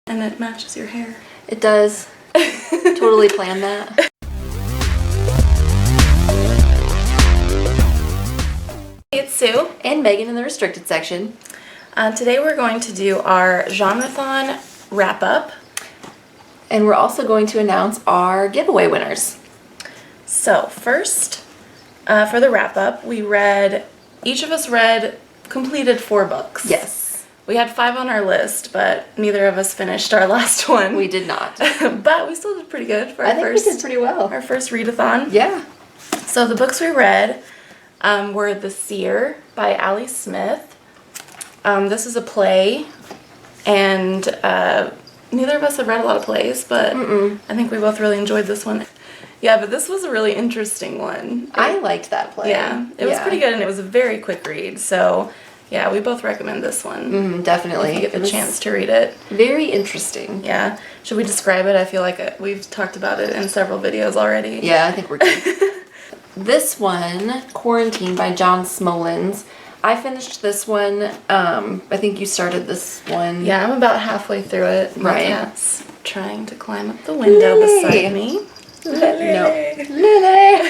And it matches your hair. It does. Totally planned that. Hey, it's Sue. And Megan in the restricted section. Today we're going to do our Genrethon wrap-up. And we're also going to announce our giveaway winners. So first, for the wrap-up, each of us completed 4 books. Yes. We had 5 on our list, but neither of us finished our last one. We did not. But we still did pretty good for our we did pretty well. Our first readathon. Yeah. So the books we read were The Seer by Allie Smith. This is a play, and neither of us have read a lot of plays, but I think we both really enjoyed this one. Yeah, but this was a really interesting one. I liked that play. Yeah, it was pretty good, and it was a very quick read, so yeah, we both recommend this one. Definitely. If you get the chance to read it. Very interesting. Yeah. Should we describe it? I feel like we've talked about it in several videos already. Yeah, I think we're good. This one, Quarantine by John Smolens. I finished this one. I think you started this one. Yeah, I'm about halfway through it. My Right. cat's trying to climb up the window beside me. Lily. No. Lily.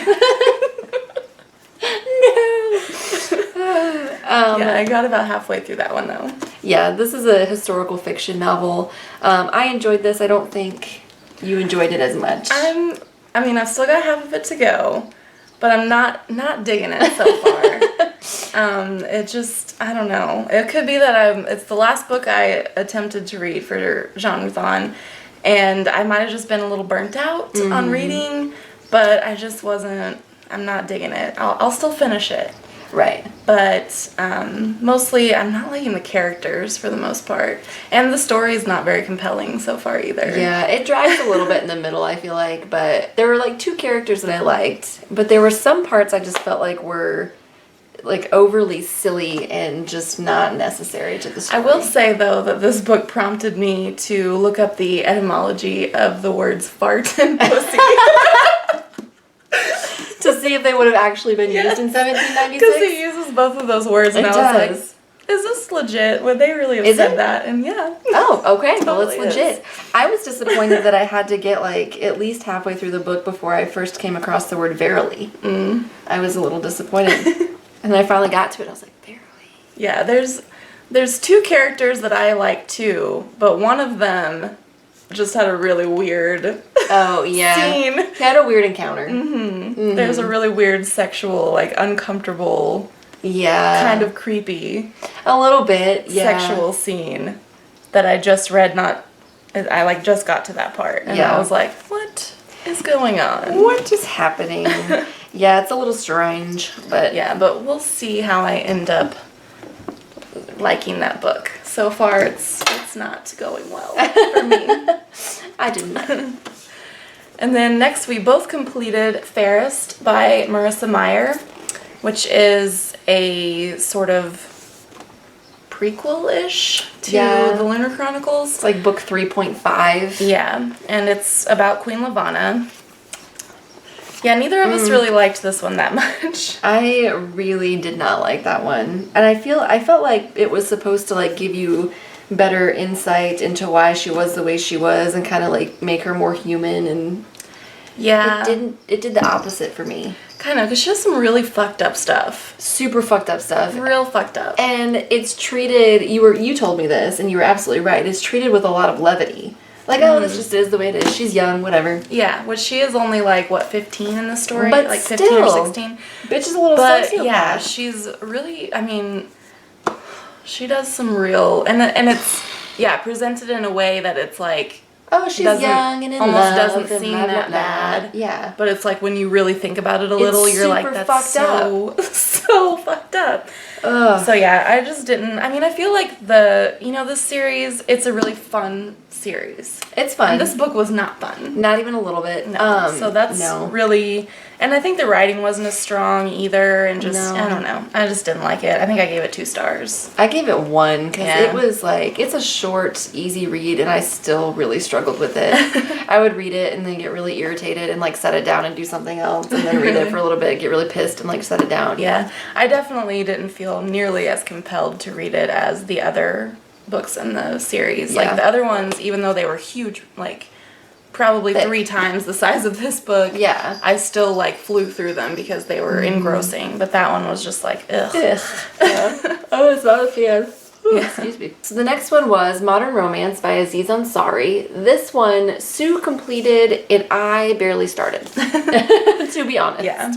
No. Yeah, I got about halfway through that one though. Yeah, this is a historical fiction novel. I enjoyed this. I don't think you enjoyed it as much. I've still got half of it to go, but I'm not digging it so far. I don't know. It could be that it's the last book I attempted to read for Genrethon, and I might have just been a little burnt out on reading, but I'm not digging it. I'll still finish it. Right. But mostly I'm not liking the characters for the most part. And the story is not very compelling so far either. Yeah, it drags a little bit in the middle, I feel like. But there were like 2 characters that I liked. But there were some parts I just felt like were like overly silly and just not necessary to the story. I will say though that this book prompted me to look up the etymology of the words fart and pussy. To see if they would have actually been used in 1796. Because he uses both of those words, and I was like, is this legit? Would they really have said that? And yeah. Oh, okay. Well, it's Totally legit. I was disappointed that I had to get like at least halfway through the book before I first came across the word verily. I was a little disappointed. And then I finally got to it. I was like, verily. Yeah, there's 2 characters that I like too, but one of them just had a really weird scene. He had a weird encounter. There's a really weird sexual, like uncomfortable, kind of creepy, a little bit, sexual scene that I just read. I just got to that part, and I was like, what is going on? What is happening? Yeah, it's a little strange, but but we'll see how I end up liking that book. So far, it's not going well for me. I didn't. And then next we both completed Fairest by Marissa Meyer, which is a sort of prequel-ish to the Lunar Chronicles. It's like book 3.5. Yeah, and it's about Queen Lavanna. Yeah, neither of us really liked this one that much. I really did not like that one. And I felt like it was supposed to like give you better insight into why she was the way she was and kind of like make her more human, and it did the opposite for me. Kind of, because she has some really fucked up stuff. Super fucked up stuff. Real fucked up. And it's treated, you told me this and you were absolutely right, it's treated with a lot of levity. Like, oh, this just is the way it is. She's young, whatever. Yeah, which she is only like, 15 in the story? But like still, 15 or 16? Bitch is a little But sociopath. yeah, she's really, she does some real, and it's, presented in a way that it's like, oh, she's young and in almost love. Doesn't and seem blah, blah, that blah. bad. Yeah. But it's like when you really think about it a little, you're like, super that's fucked up. so fucked up. Ugh. So yeah, I just didn't, I feel like this series, it's a really fun series. It's fun. And this book was not fun. Not even a little bit. No. So that's really, and I think the writing wasn't as strong either, and I don't know. I just didn't like it. I think I gave it 2 stars. I gave it 1 because it was like, it's a short, easy read, and I still really struggled with it. I would read it and then get really irritated and like set it down and do something else, and then read it for a little bit, get really pissed and like set it down. Yeah, I definitely didn't feel nearly as compelled to read it as the other books in the series. Yeah. Like the other ones, even though they were huge, like probably 3 times the size of this book, Yeah. I still like flew through them because they were engrossing. But that one was just like, ugh. Yeah. I was not a fan. Yeah. Excuse me. So the next one was Modern Romance by Aziz Ansari. This one, Sue completed and I barely started, to be honest. Yeah.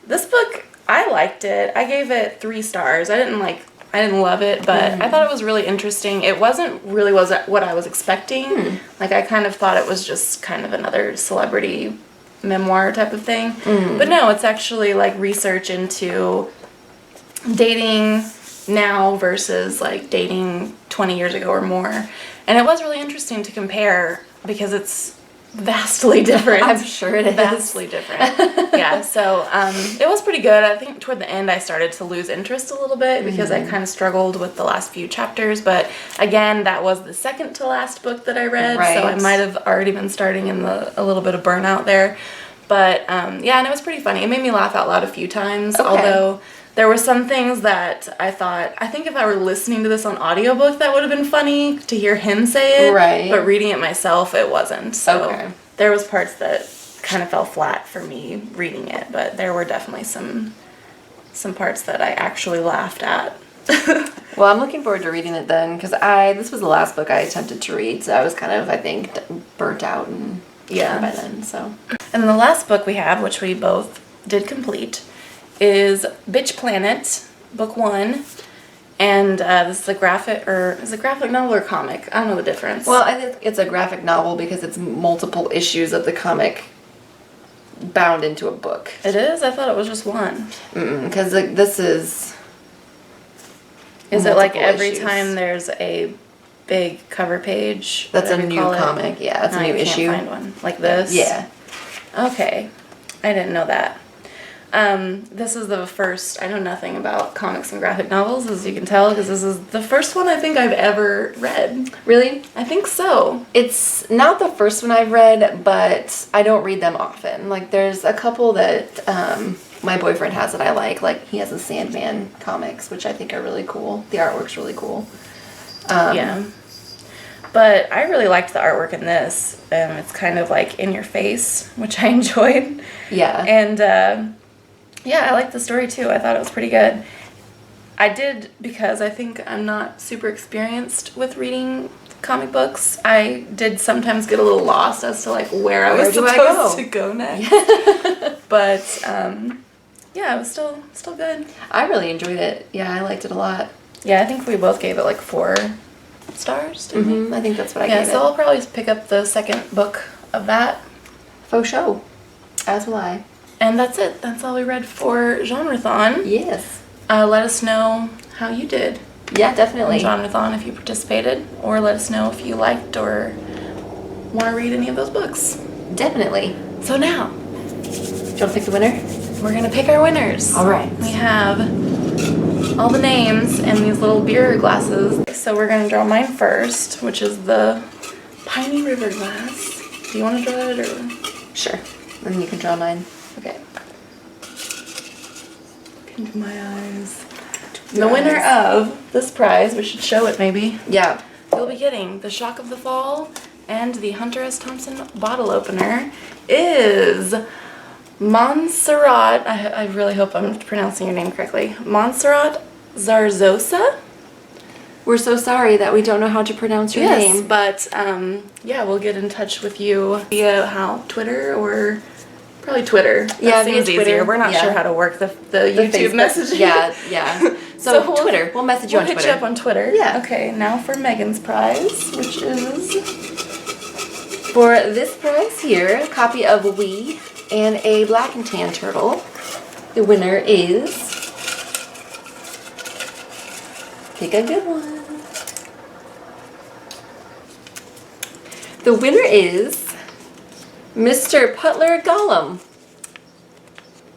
This book, I liked it. I gave it 3 stars. I didn't love it, but I thought it was really interesting. It wasn't really what I was expecting. Like, I kind of thought it was just kind of another celebrity memoir type of thing. But no, it's actually like research into dating now versus like dating 20 years ago or more. And it was really interesting to compare because it's vastly different. I'm sure it is. Vastly different. Yeah, so it was pretty good. I think toward the end I started to lose interest a little bit because I kind of struggled with the last few chapters. But again, that was the second to last book that I read, so I might have already been starting in a little bit of burnout there. But yeah, and it was pretty funny. It made me laugh out loud a few times, although there were some things that I think if I were listening to this on audiobook, that would have been funny to hear him say it. Right. But reading it myself, it wasn't. So there was parts that kind of fell flat for me reading it, but there were definitely some parts that I actually laughed at. Well, I'm looking forward to reading it then, because this was the last book I attempted to read, so I was kind of, I think, burnt out and by then, so. And then the last book we have, which we both did complete, is Bitch Planet, book 1. And this is a graphic novel or comic? I don't know the difference. Well, I think it's a graphic novel because it's multiple issues of the comic bound into a book. It is? I thought it was just one. Because this is... Is it like every time there's a big cover page? That's a new comic. Yeah, that's a new issue. I can't find one. Like this? Yeah. Okay. I didn't know that. This is the first, I know nothing about comics and graphic novels, as you can tell, because this is the first one I think I've ever read. Really? I think so. It's not the first one I've read, but I don't read them often. Like, there's a couple that my boyfriend has that I like. Like, he has the Sandman comics, which I think are really cool. The artwork's really cool. Yeah. But I really liked the artwork in this. It's kind of like in your face, which I enjoyed. Yeah. And, yeah, I liked the story too. I thought it was pretty good. I did, because I think I'm not super experienced with reading comic books, I did sometimes get a little lost as to like where I was supposed to go next. But yeah, it was still good. I really enjoyed it. Yeah, I liked it a lot. Yeah, I think we both gave it like 4 stars, didn't we? I think that's what I gave it. Yeah, so I'll probably pick up the second book of that. Faux show. As will I. And that's it. That's all we read for Genrethon. Yes. Let us know how you did. Yeah, definitely. Genrethon, if you participated, or let us know if you liked or want to read any of those books. Definitely. So now, Do you want to pick the winner? we're going to pick our winners. All right. We have all the names in these little beer glasses. So we're going to draw mine first, which is the Piney River glass. Do you want to draw it or? Sure. And then you can draw mine. Okay. Look into my eyes. The winner of this prize, we should show it maybe. Yeah. You'll be getting the Shock of the Fall and the Hunter S. Thompson bottle opener is Montserrat. I really hope I'm pronouncing your name correctly. Montserrat Zarzosa. We're so sorry that we don't know how to pronounce your name. But yeah, we'll get in touch with you via Twitter or probably Twitter. That Yeah, seems via Twitter. easier. We're not sure how to work the YouTube messaging. Yeah. So Twitter. We'll message you on Twitter. We'll hit you up on Twitter. Yeah. Okay, now for Megan's prize, which is... For this prize here, a copy of We and a black and tan turtle. The winner is... Pick a good one. The winner is Mr. Putler Gollum.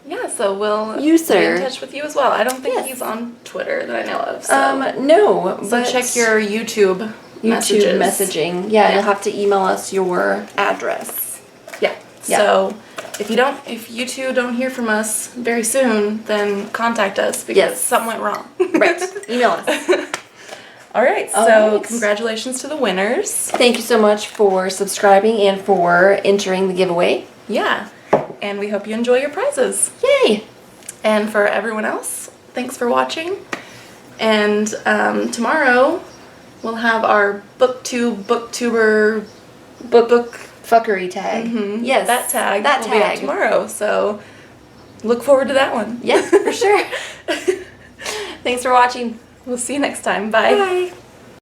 Yeah, so we'll You, be sir. in touch with you as well. I don't think Yes. he's on Twitter that I know of. So, No, so but check your YouTube messages. messaging. Yeah, you'll have to email us your address. Yeah. Yeah. So if you two don't hear from us very soon, then contact us because Yes. something went wrong. Right. Email us. All right, All so right. congratulations to the winners. Thank you so much for subscribing and for entering the giveaway. Yeah, and we hope you enjoy your prizes. Yay! And for everyone else, thanks for watching. And tomorrow we'll have our booktuber book Fuckery tag. Yes. that tag. That will be up tag. tomorrow. So look forward to that one. Yeah, for sure. Thanks for watching. We'll see you next time. Bye. Bye.